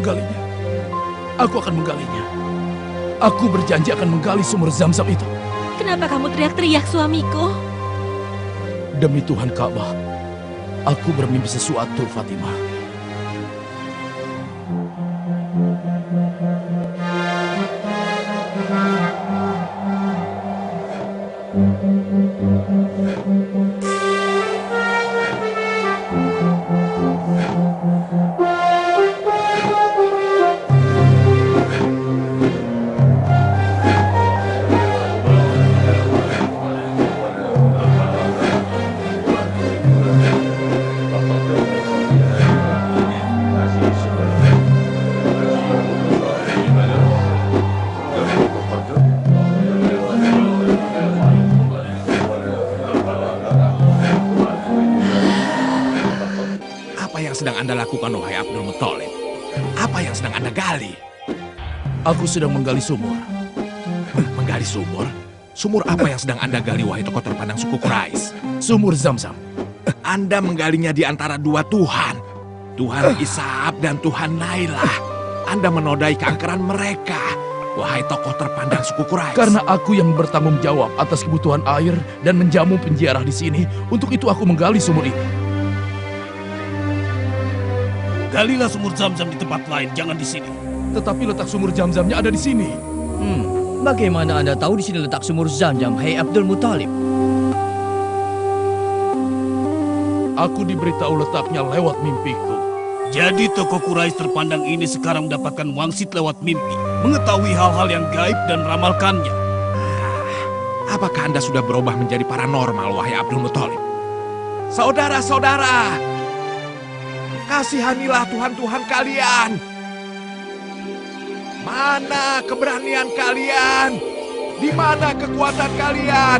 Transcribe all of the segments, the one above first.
menggalinya. Aku akan menggalinya. Aku berjanji akan menggali sumur Zam-Zam itu. Kenapa kamu teriak-teriak, suamiku? Demi Tuhan Ka'bah, aku bermimpi sesuatu, Fatimah. Apa yang sedang Anda lakukan, wahai Abdul Muthalib? Apa yang sedang Anda gali? Aku sedang menggali sumur. Menggali sumur? Sumur apa yang sedang Anda gali, wahai tokoh terpandang suku Quraisy? Sumur Zam-Zam. Anda menggalinya di antara dua Tuhan. Tuhan Ishaq dan Tuhan Nailah. Anda menodai keangkeran mereka, wahai tokoh terpandang suku Quraisy. Karena aku yang bertanggung jawab atas kebutuhan air dan menjamu penjara di sini, untuk itu aku menggali sumur itu. Galilah sumur Zam-Zam di tempat lain, jangan di sini. Tetapi letak sumur Zam-Zamnya ada di sini. Bagaimana Anda tahu di sini letak sumur Zam-Zam, hai Abdul Muthalib? Aku diberitahu letaknya lewat mimpiku. Jadi tokoh Quraisy terpandang ini sekarang mendapatkan wangsit lewat mimpi, mengetahui hal-hal yang gaib dan meramalkannya. Apakah Anda sudah berubah menjadi paranormal, wahai Abdul Muthalib? Saudara-saudara, kasihanilah Tuhan-Tuhan kalian. Mana keberanian kalian? Di mana kekuatan kalian?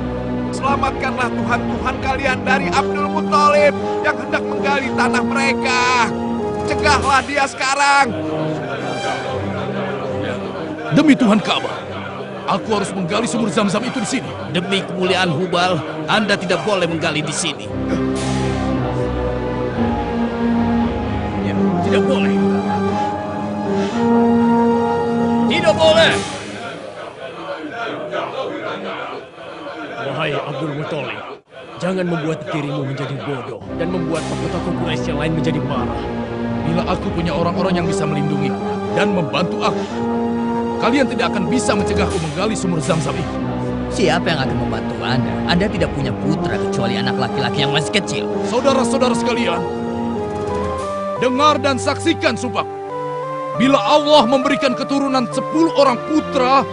Selamatkanlah Tuhan-Tuhan kalian dari Abdul Muthalib yang hendak menggali tanah mereka. Cegahlah dia sekarang. Demi Tuhan Ka'bah, aku harus menggali sumur Zam-Zam itu di sini. Demi kemuliaan Hubal, Anda tidak boleh menggali di sini. Ya, tidak boleh. Tidak boleh. Wahai Abdul Muthalib, jangan membuat dirimu menjadi bodoh dan membuat tokoh-tokoh Quraisy yang lain menjadi marah. Bila aku punya orang-orang yang bisa melindungiku dan membantu aku, kalian tidak akan bisa mencegahku menggali sumur Zam-Zam itu. Siapa yang akan membantu Anda? Anda tidak punya putra kecuali anak laki-laki yang masih kecil. Saudara-saudara sekalian, dengar dan saksikan sumpah. Bila Allah memberikan keturunan 10 orang putra,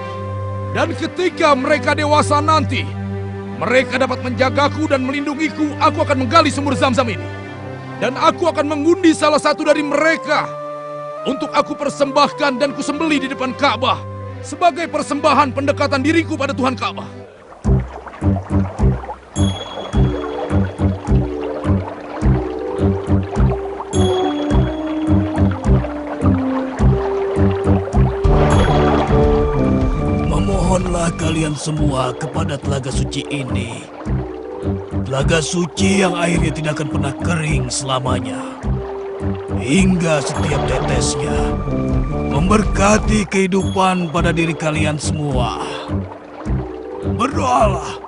dan ketika mereka dewasa nanti, mereka dapat menjagaku dan melindungiku, aku akan menggali sumur Zam-Zam ini. Dan aku akan mengundi salah satu dari mereka untuk aku persembahkan dan kusembelih di depan Ka'bah sebagai persembahan pendekatan diriku pada Tuhan Ka'bah. Memohonlah kalian semua kepada telaga suci ini. Telaga suci yang airnya tidak akan pernah kering selamanya. Hingga setiap tetesnya memberkati kehidupan pada diri kalian semua. Berdoalah.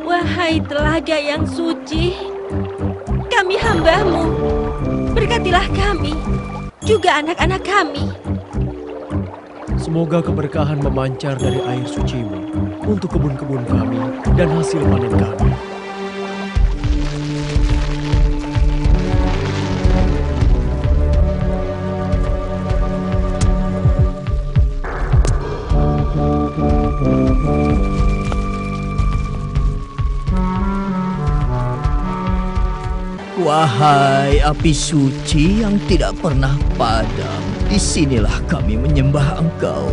Wahai telaga yang suci, kami hamba-Mu. Berkatilah kami, juga anak-anak kami. Semoga keberkahan memancar dari air suci-Mu untuk kebun-kebun kami dan hasil panen kami. Wahai api suci yang tidak pernah padam, disinilah kami menyembah Engkau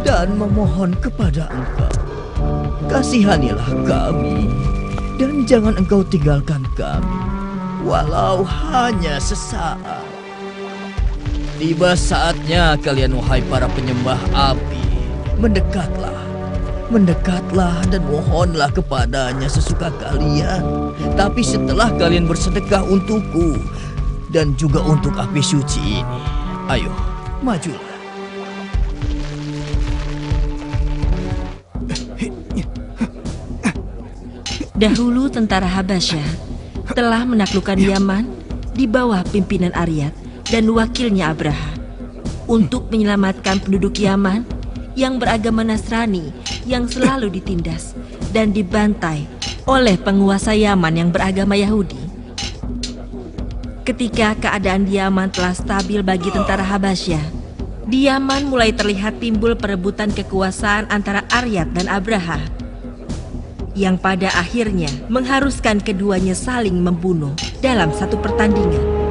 dan memohon kepada Engkau. Kasihanilah kami dan jangan Engkau tinggalkan kami, walau hanya sesaat. Tiba saatnya kalian, wahai para penyembah api, Mendekatlah dan mohonlah kepadanya sesuka kalian. Tapi setelah kalian bersedekah untukku dan juga untuk api suci ini, Ayo, majulah. Dahulu tentara Habasyah telah menaklukkan Yaman di bawah pimpinan Aryat dan wakilnya Abraha untuk menyelamatkan penduduk Yaman yang beragama Nasrani yang selalu ditindas dan dibantai oleh penguasa Yaman yang beragama Yahudi. Ketika keadaan di Yaman telah stabil bagi tentara Habasyah, di Yaman mulai terlihat timbul perebutan kekuasaan antara Aryat dan Abraha, yang pada akhirnya mengharuskan keduanya saling membunuh dalam satu pertandingan.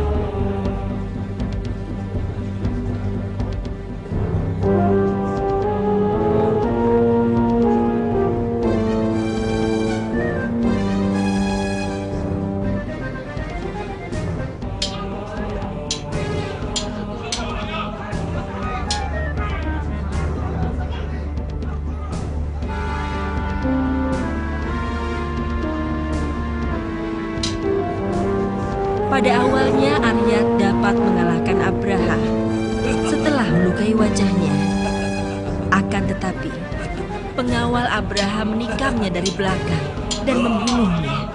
Pada awalnya Aryat dapat mengalahkan Abraha setelah melukai wajahnya. Akan tetapi, pengawal Abraha menikamnya dari belakang dan membunuhnya.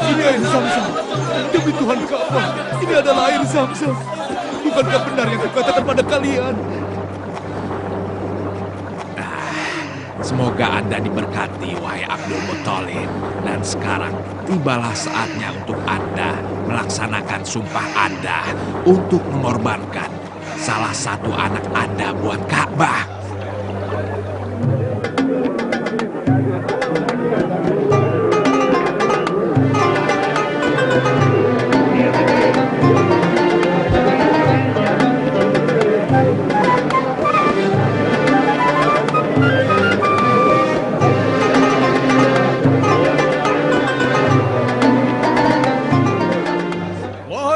Ini air Zam-Zam. Demi Tuhan Ka'bah, ini adalah air Zam-Zam. Bukankah benar yang kukatakan pada kalian? Semoga Anda diberkati, wahai Abdul Muthalib. Dan sekarang tibalah saatnya untuk Anda melaksanakan sumpah Anda untuk mengorbankan salah satu anak Anda buat Ka'bah.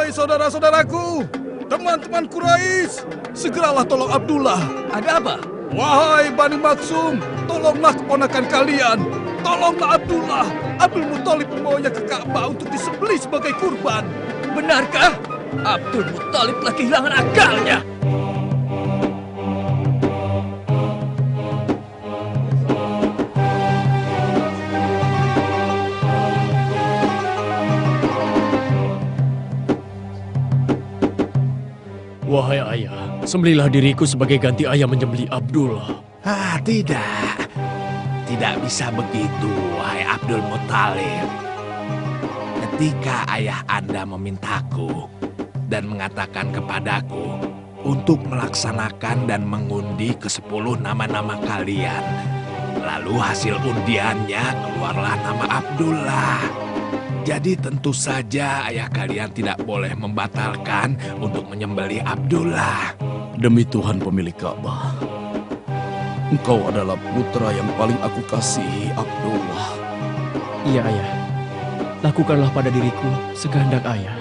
Saudara-saudaraku, teman-teman Quraisy, segeralah tolong Abdullah. Ada apa? Wahai Bani Maksum, tolonglah keponakan kalian. Tolonglah Abdullah. Abdul Muthalib membawanya ke Ka'bah untuk disembelih sebagai kurban. Benarkah? Abdul Muthalib telah kehilangan akalnya. Wahai ayah, sembelilah diriku sebagai ganti ayah menyembelih Abdullah. Tidak. Tidak bisa begitu, wahai Abdul Muthalib. Ketika ayah Anda memintaku dan mengatakan kepadaku untuk melaksanakan dan mengundi ke-10 nama-nama kalian, lalu hasil undiannya keluarlah nama Abdullah. Jadi tentu saja ayah kalian tidak boleh membatalkan untuk menyembelih Abdullah. Demi Tuhan pemilik Ka'bah, engkau adalah putra yang paling aku kasihi, Abdullah. Iya ayah, lakukanlah pada diriku sekehendak ayah.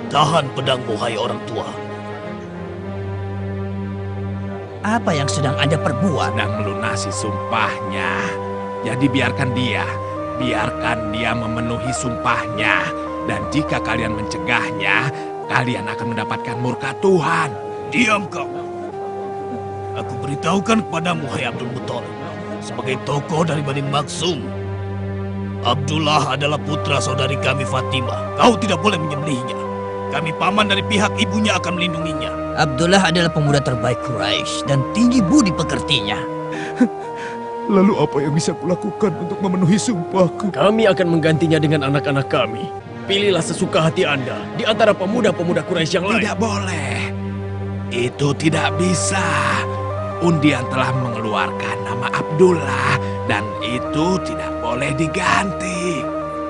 Tahan pedangmu, hai orang tua. Apa yang sedang Anda perbuat? Dan melunasi sumpahnya. Jadi biarkan dia memenuhi sumpahnya. Dan jika kalian mencegahnya, kalian akan mendapatkan murka Tuhan. Diam kau. Aku beritahukan kepadamu, hai Abdul Muthalib, sebagai tokoh dari Bani Maksum, Abdullah adalah putra saudari kami Fatimah. Kau tidak boleh menyembelihnya. Kami paman dari pihak ibunya akan melindunginya. Abdullah adalah pemuda terbaik Quraisy dan tinggi budi pekertinya. Lalu apa yang bisa kulakukan untuk memenuhi sumpahku? Kami akan menggantinya dengan anak-anak kami. Pilihlah sesuka hati Anda di antara pemuda-pemuda Quraisy yang lain. Tidak boleh. Itu tidak bisa. Undian telah mengeluarkan nama Abdullah dan itu tidak boleh diganti.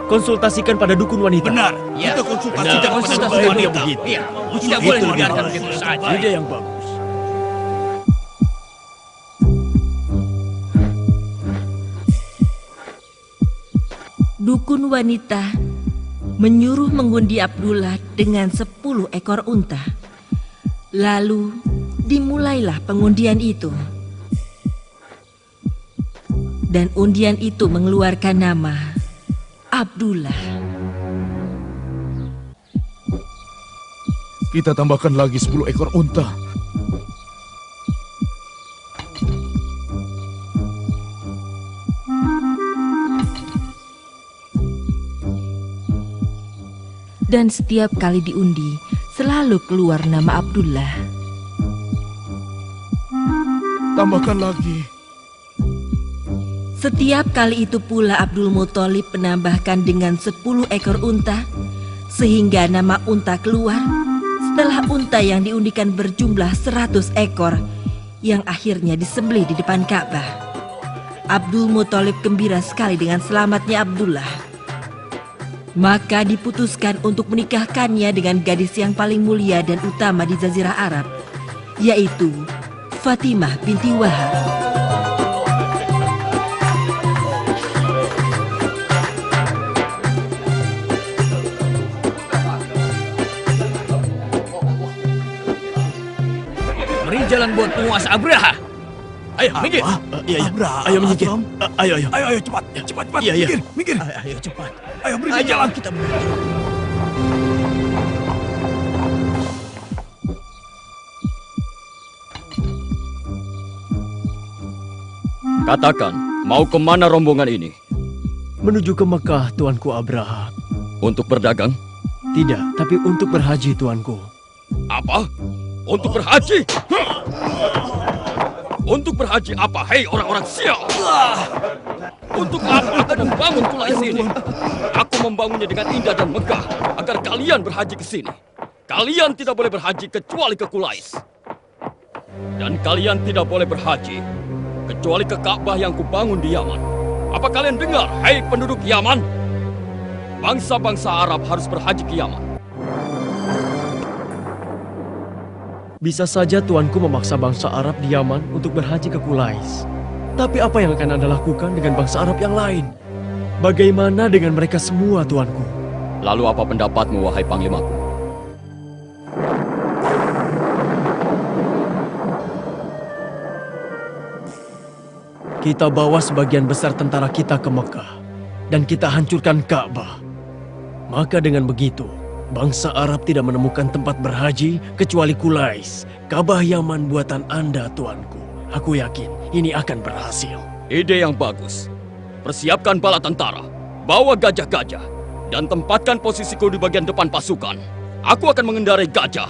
Konsultasikan pada dukun wanita. Benar, Ya. kita konsultasikan pada Konsultasikan dukun wanita. begitu. Iya, Usul tidak itu boleh adalah dibiarkan usul begitu yang saja. terbaik. Ide yang bagus. Dukun wanita menyuruh mengundi Abdullah dengan 10 ekor unta. Lalu dimulailah pengundian itu. Dan undian itu mengeluarkan nama Abdullah. Kita tambahkan lagi 10 ekor unta. Dan setiap kali diundi, selalu keluar nama Abdullah. Tambahkan lagi. Setiap kali itu pula Abdul Muthalib menambahkan dengan 10 ekor unta, sehingga nama unta keluar setelah unta yang diundikan berjumlah 100 ekor, yang akhirnya disembelih di depan Ka'bah. Abdul Muthalib gembira sekali dengan selamatnya Abdullah. Maka diputuskan untuk menikahkannya dengan gadis yang paling mulia dan utama di Jazirah Arab, yaitu Fatimah binti Wahab. Beri jalan buat penguasa Abraha. Ayo, minggir. Iya, iya. Abraham. Ayo minggir. Ayo, ayo. Ayo, cepat, cepat, cepat. Iya, iya. Minggir, minggir. Ayo, cepat. Ayo, beri Ayo, jalan. kita menuju. Katakan, mau kemana rombongan ini? Menuju ke Mekah, Tuanku Abraha. Untuk berdagang? Tidak, tapi untuk berhaji, Tuanku. Apa? Untuk berhaji? Untuk berhaji apa, hei orang-orang sial? Untuk apa aku membangun Quraisy ini? Aku membangunnya dengan indah dan megah agar kalian berhaji ke sini. Kalian tidak boleh berhaji kecuali ke Quraisy. Dan kalian tidak boleh berhaji kecuali ke Ka'bah yang kubangun di Yaman. Apa kalian dengar, hei penduduk Yaman? Bangsa-bangsa Arab harus berhaji ke Yaman. Bisa saja Tuanku memaksa bangsa Arab di Yaman untuk berhaji ke Quraisy. Tapi apa yang akan Anda lakukan dengan bangsa Arab yang lain? Bagaimana dengan mereka semua, Tuanku? Lalu apa pendapatmu, wahai panglimaku? Kita bawa sebagian besar tentara kita ke Mekah dan kita hancurkan Ka'bah. Maka dengan begitu, bangsa Arab tidak menemukan tempat berhaji kecuali Quraisy, Ka'bah Yaman buatan Anda, Tuanku. Aku yakin ini akan berhasil. Ide yang bagus. Persiapkan bala tentara, bawa gajah-gajah, dan tempatkan posisiku di bagian depan pasukan. Aku akan mengendarai gajah.